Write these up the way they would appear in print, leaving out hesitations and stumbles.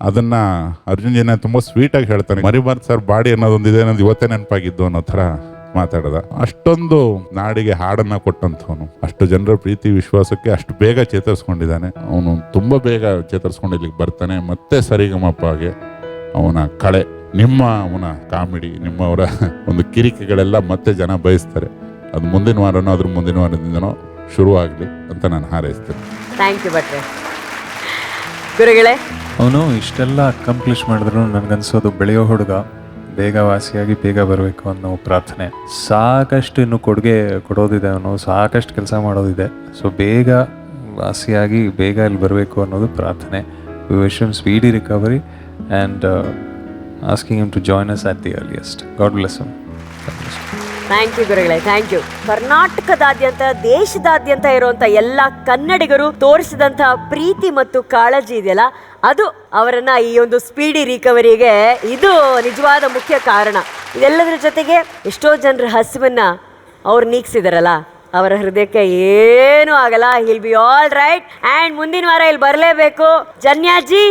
ಅದನ್ನ ಅರ್ಜುನ್ ಜನ ತುಂಬಾ ಸ್ವೀಟ್ ಆಗಿ ಹೇಳ್ತಾನೆ. ಮರಿಬಾರ್ದು ಸರ್ ಬಾಡಿ ಅನ್ನೋದೊಂದಿದೆ, ಅನ್ನೋದು ಇವತ್ತೇ ನೆನಪಾಗಿದ್ದು ಅನ್ನೋ ತರ ಮಾತಾಡದ. ಅಷ್ಟೊಂದು ನಾಡಿಗೆ ಹಾಡನ್ನ ಕೊಟ್ಟಂಥವನು, ಅಷ್ಟು ಜನರ ಪ್ರೀತಿ ವಿಶ್ವಾಸಕ್ಕೆ ಅಷ್ಟು ಬೇಗ ಚೇತರಿಸ್ಕೊಂಡಿದ್ದಾನೆ. ಅವನು ತುಂಬಾ ಬೇಗ ಚೇತರಿಸ್ಕೊಂಡು ಇಲ್ಲಿಗೆ ಬರ್ತಾನೆ. ಮತ್ತೆ ಸರಿಗಮಪ್ಪಗೆ ಅವನ ಕಳೆ, ಅವನ ಕಾಮಿಡಿ, ನಿಮ್ಮವರ ಒಂದು ಕಿರಿಕೆಗಳೆಲ್ಲ ಮತ್ತೆ ಜನ ಬಯಸ್ತಾರೆ. ಅದು ಮುಂದಿನ ವಾರನೋ ಅದ್ರ ಮುಂದಿನ ವಾರದಿಂದನೋ ಶುರುವಾಗಲಿ ಅಂತ ನಾನು ಹಾರೈಸ್ತೇನೆ. ಥ್ಯಾಂಕ್ ಯು ಭಟ್ರೆ. ಗುರುಗಳೇ, ಅವನು ಇಷ್ಟೆಲ್ಲ ಅಕಂಪ್ಲಿಷ್ ಮಾಡಿದ್ರು ನನಗನ್ಸೋದು ಬೆಳೆಯೋ ಹುಡುಗ ಬೇಗ ವಾಸಿಯಾಗಿ ಬೇಗ ಬರಬೇಕು ಅನ್ನೋ ಪ್ರಾರ್ಥನೆ. ಸಾಕಷ್ಟು ಇನ್ನು ಕೊಡುಗೆ ಕೊಡೋದಿದೆ, ಅವನು ಸಾಕಷ್ಟು ಕೆಲಸ ಮಾಡೋದಿದೆ. ಸೊ ಬೇಗ ವಾಸಿಯಾಗಿ ಬೇಗ ಇಲ್ಲಿ ಬರಬೇಕು ಅನ್ನೋದು ಪ್ರಾರ್ಥನೆ. We wish him speedy recovery and asking him to join us at the earliest. God bless him. Thank you ಗುರುಗಳೇ, ಥ್ಯಾಂಕ್ ಯು. ಕರ್ನಾಟಕದಾದ್ಯಂತ, ದೇಶದಾದ್ಯಂತ ಇರುವಂತ ಎಲ್ಲ ಕನ್ನಡಿಗರು ತೋರಿಸಿದಂತ ಪ್ರೀತಿ ಮತ್ತು ಕಾಳಜಿ ಇದೆಯಲ್ಲ, ಅದು ಅವರನ್ನ ಈ ಒಂದು ಸ್ಪೀಡಿ ರಿಕವರಿಗೆ ಇದು ನಿಜವಾದ ಮುಖ್ಯ ಕಾರಣ. ಇದೆಲ್ಲದರ ಜೊತೆಗೆ ಎಷ್ಟೋ ಜನರ ಹಸಿವನ್ನ ಅವ್ರು ನೀಗಿಸಿದಾರಲ್ಲ, ಅವರ ಹೃದಯಕ್ಕೆ ಏನೂ ಆಗಲ್ಲ. He'll be all right. And ಮುಂದಿನ ವಾರ ಇಲ್ಲಿ ಬರಲೇಬೇಕು. Janyaji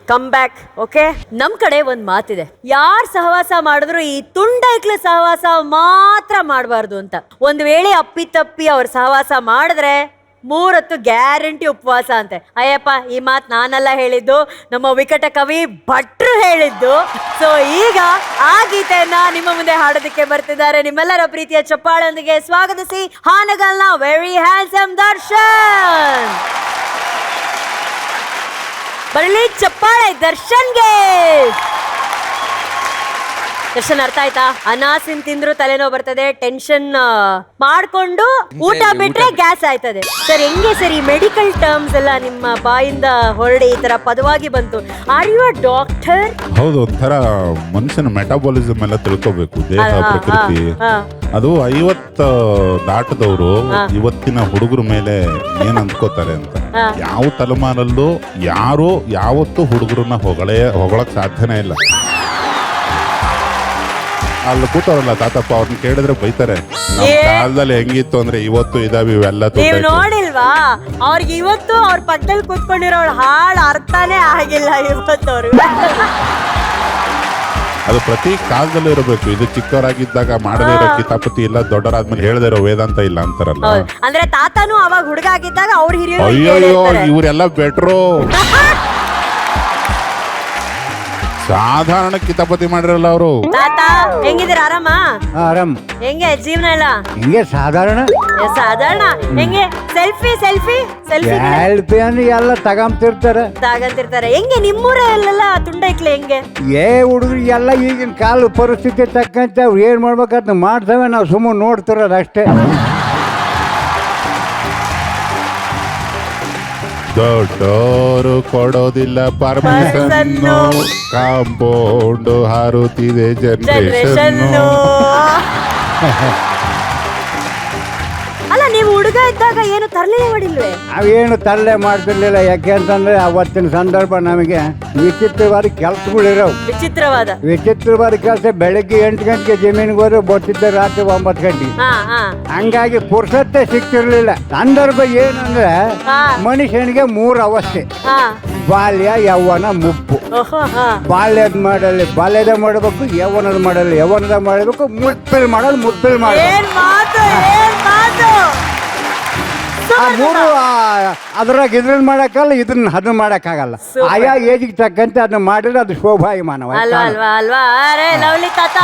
come back. ಓಕೆ, ನಮ್ ಕಡೆ ಒಂದ್ ಮಾತಿದೆ, ಯಾರ್ ಸಹವಾಸ ಮಾಡಿದ್ರು ಈ ತುಂಡೈಕ್ಲ ಸಹವಾಸ ಮಾತ್ರ ಮಾಡಬಾರ್ದು ಅಂತ. ಒಂದ್ ವೇಳೆ ಅಪ್ಪಿತಪ್ಪಿ ಅವ್ರ ಸಹವಾಸ ಮಾಡಿದ್ರೆ 3 ಹೊತ್ತು ಗ್ಯಾರಂಟಿ ಉಪವಾಸ ಅಂತೆ. ಅಯ್ಯಪ್ಪ, ಈ ಮಾತು ನಾನೆಲ್ಲ ಹೇಳಿದ್ದು, ನಮ್ಮ ವಿಕಟ ಕವಿ ಭಟ್ರು ಹೇಳಿದ್ದು. ಸೊ ಈಗ ಆ ಗೀತೆಯನ್ನ ನಿಮ್ಮ ಮುಂದೆ ಹಾಡೋದಕ್ಕೆ ಬರ್ತಿದ್ದಾರೆ. ನಿಮ್ಮೆಲ್ಲರ ಪ್ರೀತಿಯ ಚಪ್ಪಾಳೊಂದಿಗೆ ಸ್ವಾಗತಿಸಿ ಹಾನಗಲ್ನ ವೆರಿ ಹ್ಯಾಂಡ್ಸಮ್ ದರ್ಶನ್. ಬರಲಿ ಚಪ್ಪಾಳೆ ದರ್ಶನ್ಗೆ. ದರ್ಶನ್, ಅರ್ಥ ಆಯ್ತಾ? ಅನಾಸಿನ್ ತಿಂದ್ರು ತಲೆನೋವು ಬರ್ತದೆ, ಟೆನ್ಷನ್ ಮಾಡ್ಕೊಂಡು ಊಟ ಬಿಟ್ರೆ ಗ್ಯಾಸ್ ಆಯ್ತದೆ. ಸರ್ ಹೆಂಗೆ ಸರ್ ಈ ಮೆಡಿಕಲ್ ಟರ್ಮ್ಸ್ ಎಲ್ಲ ನಿಮ್ಮ ಬಾಯಿಂದ ಹೊರಡಿ ಈ ತರ ಪದವಾಗಿ ಬಂತು? Are you a doctor? ಹೌದು, ಒಂಥರ ಮನುಷ್ಯನ ಮೆಟಾಬಾಲಿಸಮ್ ಎಲ್ಲ ತಿಳ್ಕೋಬೇಕು, ದೇಹ ಪ್ರಕೃತಿ. ಅದು 50 ದಾಟದವರು ಇವತ್ತಿನ ಹುಡುಗರ ಮೇಲೆ ಏನ್ ಅಂದ್ಕೋತಾರೆ ಅಂತ. ಯಾವ ತಲೆಮಾರಲ್ಲೂ ಯಾರು ಯಾವತ್ತೂ ಹುಡುಗರನ್ನ ಹೊಗಳಕ್ ಸಾಧ್ಯನೇ ಇಲ್ಲ. ಅಲ್ಲಿ ಕೂತವ್ರಲ್ಲ ತಾತಪ್ಪ, ಅವ್ರನ್ನ ಕೇಳಿದ್ರೆ ಬೈತಾರೆ. ನಮ್ಮ ಕಾಲದಲ್ಲಿ ಹೆಂಗಿತ್ತು ಅಂದ್ರೆ ಇವತ್ತು ಇದಾವೆ ಇವೆಲ್ಲ. ನೀವು ನೋಡಿಲ್ವಾ, ಅವ್ರಿಗೆ ಇವತ್ತು ಅವ್ರ ಪಕ್ಕದಲ್ಲಿ ಕೂತ್ಕೊಂಡಿರೋ ಹಾಳು ಅರ್ಥನೇ ಆಗಿಲ್ಲ ಇವತ್ತವ್ರು. ಅದು ಪ್ರತಿ ಕಾಲದಲ್ಲೂ ಇರಬೇಕು. ಇದು ಚಿಕ್ಕವರಾಗಿದ್ದಾಗ ಮಾಡದೇ ಇರೋ ಕಿತಾಪತಿ ಇಲ್ಲ, ದೊಡ್ಡರಾದ್ಮೇಲೆ ಹೇಳದೇ ಇರೋ ವೇದಾಂತ ಇಲ್ಲ ಅಂತಾರಲ್ಲ. ಅಂದ್ರೆ ತಾತನು ಅವಾಗ ಹುಡುಗ ಆಗಿದ್ದಾಗ ಅವ್ರ ಹಿರಿಯರು ಅಯ್ಯೋ ಇವರೆಲ್ಲ ಬೆಟ್ರು. ಸಾಧಾರಣ ಕಿತಾಪತಿ ಮಾಡಿರಲ್ಲ ಅವರು. ತಾತ ಹೆಂಗಿದ್ದೀರ? ಆರಾಮ? ಆರಾಮ್. ಹೆಂಗೆ ಜೀವನ ಎಲ್ಲ? ಹಿಂಗೆ ಸಾಧಾರಣ ಹೆಂಗೆ ಸೆಲ್ಫಿ ಸೆಲ್ಫಿ ಸೆಲ್ಫಿ ಸೆಲ್ಫಿ ಅಂದ್ರೆ ಎಲ್ಲ ತಗಂತಿರ್ತಾರೆ. ಹೆಂಗೆ ನಿಮ್ಮೂರಲ್ಲೆಲ್ಲ ತುಂಡೈಕ್ಲೆ ಹೆಂಗೆ? ಹುಡುಗರು ಎಲ್ಲ ಈಗಿನ ಕಾಲ ಪರಿಸ್ಥಿತಿ ತಕ್ಕಂತೆ ಅವ್ರು ಏನ್ ಮಾಡ್ಬೇಕಂತ ಮಾಡ್ತವೆ, ನಾವು ಸುಮ್ಮನೆ ನೋಡ್ತಿರೋದು ಅಷ್ಟೇ. ದೊಡ್ಡೋರು ಕೊಡೋದಿಲ್ಲ ಪರ್ಮಿಷನ್, ಕಾಂಪೌಂಡ್ ಹಾರುತ್ತಿದೆ ಜನರೇಷನ್. ಅಲ್ಲ, ನೀವು ಹುಡುಗ ಇದ್ದಾಗ ಏನು ತರಲೇ ಮಾಡಿಲ್ವೇ? ನಾವೇನು ತರಲೆ ಮಾಡ್ತಿರ್ಲಿಲ್ಲ. ಯಾಕೆ ಅಂತಂದ್ರೆ ಅವತ್ತಿನ ಸಂದರ್ಭ ನಮಗೆ ವಿಚಿತ್ರವಾದ ಕೆಲಸಗಳಿರೋವು. ವಿಚಿತ್ರವಾದ ಕೆಲಸ. ಬೆಳಗ್ಗೆ 8 ಗಂಟೆಗೆ ಜಮೀನಿಗೆ ಹೋದ್ರೆ ಬರ್ತಿದ್ದೆ ರಾತ್ರಿ 9 ಗಂಟೆಗೆ. ಹಂಗಾಗಿ ಪುರ್ಸತ್ತೆ ಸಿಕ್ತಿರ್ಲಿಲ್ಲ. ಸಂದರ್ಭ ಏನಂದ್ರೆ ಮನುಷ್ಯನಿಗೆ 3 ಅವಸ್ಥೆ: ಬಾಲ್ಯ, ಯೌವನ, ಮುಪ್ಪು. ಬಾಲ್ಯದ ಮಾಡಬೇಕು, ಯೌವನದ ಮಾಡಬೇಕು, ಮುಪ್ಪಿಲ್ ಅದ್ರಾಗ ಇದ್ರನ್ನ ಮಾಡಕ್ಕಲ್ಲ, ಅದನ್ನ ಮಾಡಕ್ಕಾಗಲ್ಲ. ಆಯಾ ಏಜಿಗೆ ತಕ್ಕಂತೆ ಅದನ್ನ ಮಾಡಿದ್ರೆ ಅದು ಶೋಭಾಯಮಾನವ. ಲವ್ಲಿ ತಾತ,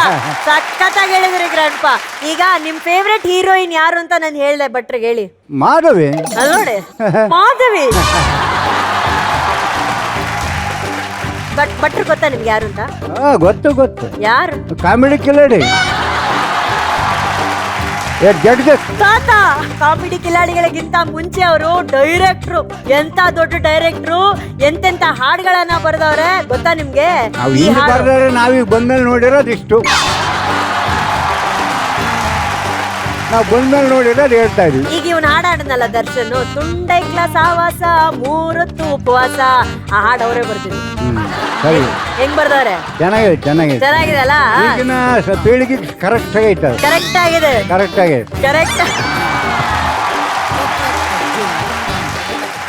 ಸಖತ್ತಾಗಿ ಹೇಳಿದ್ರಿ ಗ್ರಾಂಡ್ಪ. ಈಗ ನಿಮ್ ಫೇವ್ರೆಟ್ ಹೀರೋಯಿನ್ ಯಾರು ಅಂತ ನಾನು ಹೇಳ್ದೆ, ಭಟ್ರಿಗೆ ಹೇಳಿ. ಮಾಧವಿ. ನೋಡಿ, ಮಾಧವಿ. ಭಟ್ರು ಗೊತ್ತಾ ನಿಮ್ಗೆ ಯಾರು ಅಂತ? ಗೊತ್ತು. ಯಾರು? ಕಾಮಿಡಿ ಕಿಲಾಡಿ ತಾತ. ಕಾಮಿಡಿ ಕಿಲಾಡಿಗಳಿಗಿಂತ ಮುಂಚೆ ಅವರು ಡೈರೆಕ್ಟ್ರು. ಎಂತ ದೊಡ್ಡ ಡೈರೆಕ್ಟ್ರು, ಎಂತೆಂತ ಹಾಡುಗಳನ್ನ ಬರೆದವ್ರೆ ಗೊತ್ತಾ ನಿಮ್ಗೆ? ನಾವೀಗ ಬಂದ್ಮೇಲೆ ನೋಡಿರೋದಿಷ್ಟು. ನಾವು ಬಂದ್ಮೇಲೆ ನೋಡಿರೋದು ಹೇಳ್ತಾ ಇದೀವಿ. ಈಗ ಇವನ್ ಹಾಡಾಡನಲ್ಲ ದರ್ಶನ್, ತುಂಡೈಕ್ಲ ಸಹವಾಸ 3 ಹೊತ್ತು ಉಪವಾಸ, ಆ ಹಾಡು ಅವರೇ ಬರ್ತಿದ್ರು. ಹೆಂಗ್ ಬರ್ದವ್ರೆ? ಚೆನ್ನಾಗಿದೆ ಅಲ್ಲ? ಈಗಿನ ಪೀಳಿಗೆ ಕರೆಕ್ಟ್ ಆಗೈತೆ. ಕರೆಕ್ಟ್ ಆಗಿದೆ.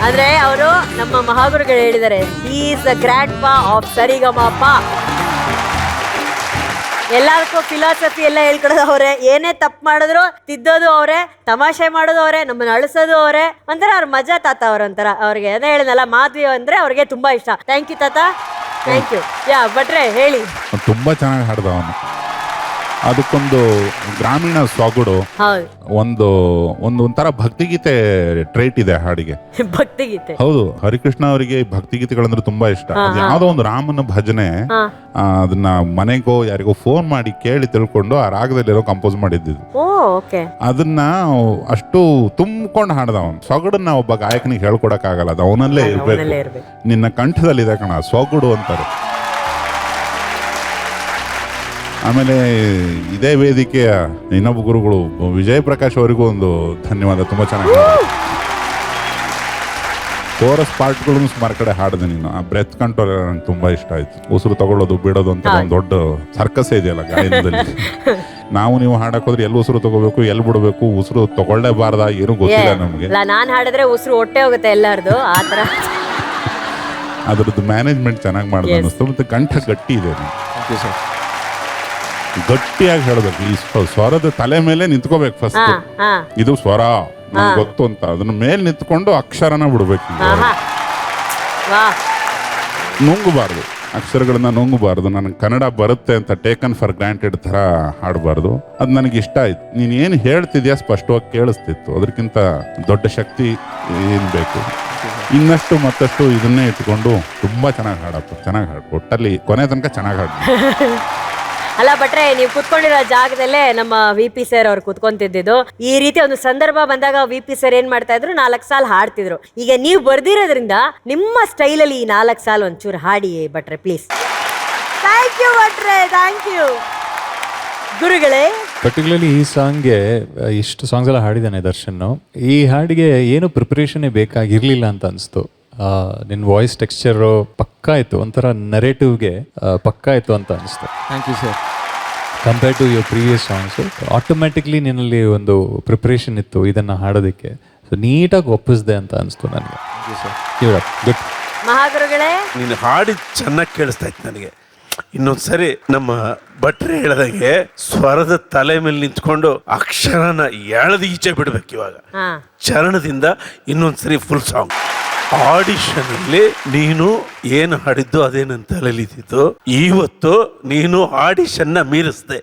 ಅಂದ್ರೆ ಅವರು ನಮ್ಮ ಮಹಾಗುರುಗಳು ಹೇಳಿದ್ದಾರೆ, ಈಸ್ ದ ಗ್ರ್ಯಾಂಡ್ ಪಾ ಆಫ್ ಸರಿಗಮಪ. ಎಲ್ಲದಕ್ಕೂ ಫಿಲಾಸಫಿ ಎಲ್ಲ ಹೇಳ್ಕೊಡೋದು ಅವರೇ, ಏನೇ ತಪ್ಪು ಮಾಡಿದ್ರು ತಿದ್ದೋದು ಅವರೇ, ತಮಾಷೆ ಮಾಡೋದು ಅವರೇ, ನಮ್ಮನ್ನ ಅಳಿಸೋದು ಅವರೇ. ಒಂಥರ ಅವ್ರ ಮಜಾ ತಾತ ಅವ್ರಂತರ. ಅವ್ರಿಗೆ ಅದೇ ಹೇಳಿದ್ನಲ್ಲ, ಮಾಧವಿ ಅಂದ್ರೆ ಅವ್ರಿಗೆ ತುಂಬಾ ಇಷ್ಟ. ಥ್ಯಾಂಕ್ ಯು ತಾತ, ಥ್ಯಾಂಕ್ ಯು. ಭಟ್ರೆ ಹೇಳಿ. ತುಂಬಾ ಚೆನ್ನಾಗಿ ಹಾಡ್ದ ಅವನು. ಅದಕ್ಕೊಂದು ಗ್ರಾಮೀಣ ಸೊಗಡು, ಹೌದು, ಒಂಥರ ಭಕ್ತಿಗೀತೆ ಟ್ರೈಟ್ ಇದೆ ಹಾಡಿಗೆ. ಭಕ್ತಿಗೀತೆ. ಹೌದು, ಹರಿಕೃಷ್ಣ ಅವರಿಗೆ ಭಕ್ತಿಗೀತೆಗಳಂದ್ರೆ ತುಂಬಾ ಇಷ್ಟ. ಅದು ಯಾವ್ದೋ ಒಂದು ರಾಮನ ಭಜನೆ, ಅದನ್ನ ಮನೆಗೋ ಯಾರಿಗೋ ಫೋನ್ ಮಾಡಿ ಕೇಳಿ ತಿಳ್ಕೊಂಡು ಆ ರಾಗದಲ್ಲಿರೋ ಕಂಪೋಸ್ ಮಾಡಿದ್ದು. ಅದನ್ನ ಅಷ್ಟು ತುಂಬ್ಕೊಂಡು ಹಾಡ್ದ ಅವನು. ಸೊಗಡನ್ನ ಒಬ್ಬ ಗಾಯಕನಿಗೆ ಹೇಳ್ಕೊಡಕ್ ಆಗಲ್ಲ, ಅದು ಅವನಲ್ಲೇ ಇರ್ಬೇಕು. ನಿನ್ನ ಕಂಠದಲ್ಲಿದೆ ಕಣ ಸೊಗಡು ಅಂತಾರೆ. ಆಮೇಲೆ ಇದೇ ವೇದಿಕೆಯ ಇನ್ನೊಬ್ಬ ಗುರುಗಳು ವಿಜಯ್ ಪ್ರಕಾಶ್ ಅವರಿಗೂ ಒಂದು ಧನ್ಯವಾದ. ತುಂಬಾ ಚೆನ್ನಾಗಿ ಕೋರಸ್ ಪಾರ್ಟ್ಗಳನ್ನು ಸುಮಾರು ಕಡೆ ಹಾಡಿದೆ ನೀನು. ಆ ಬ್ರೆತ್ ಕಂಟ್ರೋಲ್ ನಂಗೆ ತುಂಬಾ ಇಷ್ಟ ಆಯ್ತು. ಉಸಿರು ತಗೊಳ್ಳೋದು ಬಿಡೋದು ಅಂತ ಒಂದು ದೊಡ್ಡ ಸರ್ಕಸ್ ಇದೆಯಲ್ಲ ಗಾಯನದಲ್ಲಿ. ನಾವು ನೀವು ಹಾಡಕ್ ಹೋದ್ರೆ ಎಲ್ಲಿ ಉಸಿರು ತಗೋಬೇಕು, ಎಲ್ಲಿ ಬಿಡಬೇಕು, ಉಸಿರು ತಗೊಳ್ಳೇಬಾರ್ದ ಏನು ಗೊತ್ತಿಲ್ಲ ನಮ್ಗೆ. ನಾನ್ ಹಾಡಿದ್ರೆ ಉಸಿರು ಹೊಟ್ಟೆ ಹೋಗುತ್ತೆ ಎಲ್ಲಾರ್ದು ಆತರ. ಅದ್ರದ್ದು ಮ್ಯಾನೇಜ್ಮೆಂಟ್ ಚೆನ್ನಾಗಿ ಮಾಡಿದೆ ಅನ್ನಿಸ್ತು. ಮತ್ತೆ ಕಂಠ ಗಟ್ಟಿ ಇದೆ, ಗಟ್ಟಿಯಾಗಿ ಹೇಳ್ಬೇಕು. ಈ ಸ್ವರದ ತಲೆ ಮೇಲೆ ನಿಂತ್ಕೋಬೇಕು ಫಸ್ಟ್. ಇದು ಸ್ವರ ನಮ್ಗೆ ಗೊತ್ತು ಅಂತ ಅದನ್ನ ಮೇಲೆ ನಿಂತ್ಕೊಂಡು ಅಕ್ಷರನ ಬಿಡ್ಬೇಕು. ನುಂಗಬಾರ್ದು, ಅಕ್ಷರಗಳನ್ನ ನುಂಗಬಾರ್ದು. ನನಗೆ ಕನ್ನಡ ಬರುತ್ತೆ ಅಂತ ಟೇಕನ್ ಫಾರ್ ಗ್ರಾಂಟೆಡ್ ತರ ಹಾಡಬಾರ್ದು. ಅದು ನನಗೆ ಇಷ್ಟ ಆಯ್ತು. ನೀನ್ ಏನು ಹೇಳ್ತಿದ್ಯಾ ಸ್ಪಷ್ಟವಾಗಿ ಕೇಳಿಸ್ತಿತ್ತು. ಅದಕ್ಕಿಂತ ದೊಡ್ಡ ಶಕ್ತಿ ಏನ್ ಬೇಕು? ಇನ್ನಷ್ಟು ಮತ್ತಷ್ಟು ಇದನ್ನೇ ಇಟ್ಕೊಂಡು ತುಂಬಾ ಚೆನ್ನಾಗಿ ಹಾಡಪ್ಪ, ಚೆನ್ನಾಗಿ ಹಾಡು. ಒಟ್ಟಲ್ಲಿ ಕೊನೆ ತನಕ ಚೆನ್ನಾಗಿ ಹಾಡು. ಅಲ್ಲ ಭಟ್ರೆ, ನೀವು ಕುತ್ಕೊಂಡಿರೋ ಜಾಗದಲ್ಲೇ ನಮ್ಮ VP ಸರ್ ಅವ್ರು ಕುತ್ಕೊಂತಿದ್ದು. ಈ ರೀತಿ ಒಂದು ಸಂದರ್ಭ ಬಂದಾಗ VP ಸರ್ ಏನ್ ಮಾಡ್ತಾ ಇದ್ರು, 4 ಸಾಲ ಹಾಡ್ತಿದ್ರು. ಈಗ ನೀವು ಬರ್ದಿರೋದ್ರಿಂದ ನಿಮ್ಮ ಸ್ಟೈಲಲ್ಲಿ ಈ 4 ಸಾಲ ಒಂಚೂರು ಹಾಡಿ ಭಟ್ರೆ ಪ್ಲೀಸ್. ಥ್ಯಾಂಕ್ ಯು ಭಟ್ರೆ, ಥ್ಯಾಂಕ್ ಯು ಗುರುಗಳೇ. ಪರ್ಟಿಕ್ಯುಲರ್ಲಿ ಈ ಸಾಂಗ್ಗೆ ಇಷ್ಟು ಸಾಂಗ್ಸ್ ಎಲ್ಲ ಹಾಡಿದ್ದಾನೆ ದರ್ಶನ್. ಈ ಹಾಡಿಗೆ ಏನು ಪ್ರಿಪರೇಷನ್ ಬೇಕಾಗಿರ್ಲಿಲ್ಲ ಅಂತ ಅನಿಸ್ತು. ನಿನ್ನ ವಾಯ್ಸ್ ಟೆಕ್ಸ್ಚರ್ ಪಕ್ಕಾ ಇತ್ತು, ಒಂಥರ ನರೇಟಿವ್ಗೆ ಪಕ್ಕಾ ಇತ್ತು ಅಂತ ಅನಿಸ್ತು. Thank you sir. Compare to your previous songs automatically ನಿನ್ನಲ್ಲಿ ಒಂದು ಪ್ರಿಪ್ರೇಷನ್ ಇತ್ತು ಇದನ್ನು ಹಾಡೋದಕ್ಕೆ. ಸೊ ನೀಟಾಗಿ ಒಪ್ಪಿಸ್ದೆ ಅಂತ ಅನಿಸ್ತು ನನಗೆ. ಗುಡ್. ಮಹಾಗುರುಗಳೇ, ನೀನು ಹಾಡಿ ಚೆನ್ನಾಗಿ ಕೇಳಿಸ್ತಾ ಇತ್ತು ನನಗೆ. ಇನ್ನೊಂದ್ಸರಿ ನಮ್ಮ ಭಟ್ರೆ ಹೇಳಿದಾಗೆ ಸ್ವರದ ತಲೆ ಮೇಲೆ ನಿಂತ್ಕೊಂಡು ಅಕ್ಷರನ ಎಳೆದು ಈಚೆ ಬಿಡ್ಬೇಕು. ಇವಾಗ ಚರಣದಿಂದ ಇನ್ನೊಂದ್ಸರಿ ಫುಲ್ ಸಾಂಗ್. ಆಡಿಷನ್ ಅಲ್ಲಿ ನೀನು ಏನು ಹಾಡಿದ್ದು ಅದೇ ನನ್ನ ತಲೆಲಿದ್ದು. ಇವತ್ತು ನೀನು ಆಡಿಷನ್ ನ ಮೀರಿಸ್ದೆ.